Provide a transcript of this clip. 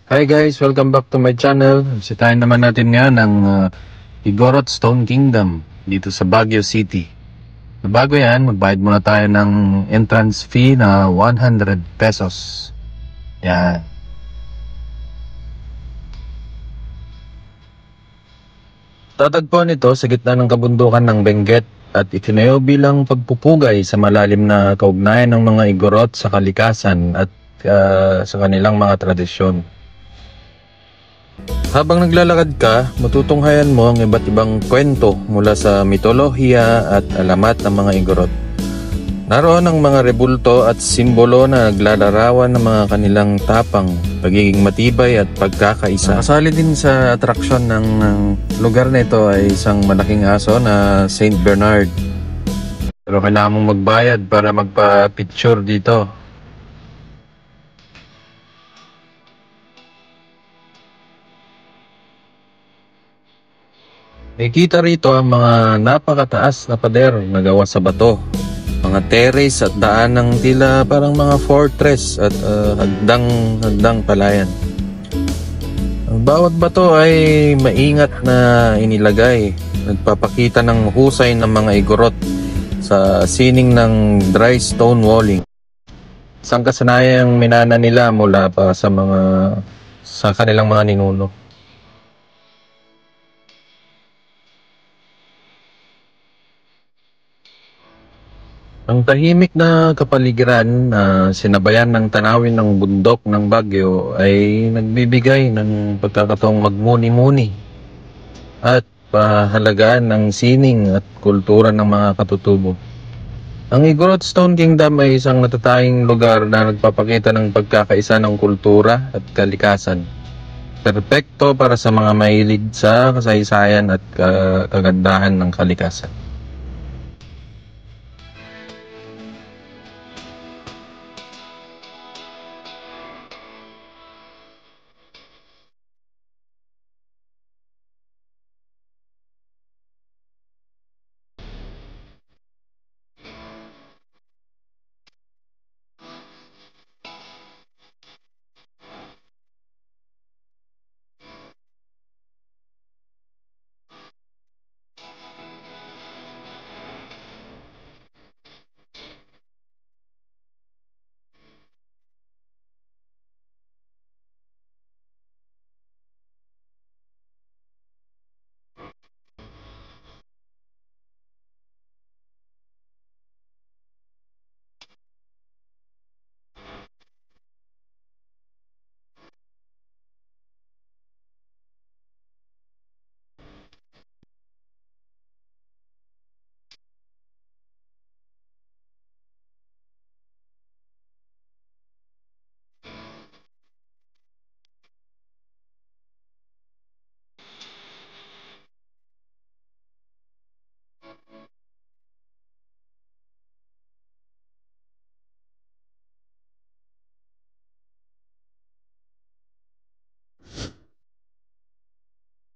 Hi guys, welcome back to my channel. Bisitahin naman natin ngayon ang Igorot Stone Kingdom dito sa Baguio City. Bago yan, magbayad muna tayo ng entrance fee na 100 pesos. Yan. Tatagpuan ito sa gitna ng kabundukan ng Benguet at itinayo bilang pagpupugay sa malalim na kaugnayan ng mga Igorot sa kalikasan at sa kanilang mga tradisyon. Habang naglalakad ka, matutunghayan mo ang iba't ibang kwento mula sa mitolohiya at alamat ng mga Igorot. Naroon ang mga rebulto at simbolo na naglalarawan ng mga kanilang tapang, pagiging matibay at pagkakaisa. Kasali din sa atraksyon ng lugar na ito ay isang malaking aso na Saint Bernard. Pero kailangan mong magbayad para magpa-picture dito. Nakikita rito ang mga napakataas na pader na gawa sa bato, mga terrace at daan ng tila parang mga fortress at hagdang palayan. Ang bawat bato ay maingat na inilagay, nagpapakita ng husay ng mga Igorot sa sining ng dry stone walling. Isang kasanayang minana nila mula pa sa kanilang mga ninuno. Ang tahimik na kapaligiran na sinabayan ng tanawin ng bundok ng Baguio ay nagbibigay ng pagkakataong magmuni-muni at pahalagaan ng sining at kultura ng mga katutubo. Ang Igorot Stone Kingdom ay isang natatanging lugar na nagpapakita ng pagkakaisa ng kultura at kalikasan. Perpekto para sa mga mahilig sa kasaysayan at kagandahan ng kalikasan.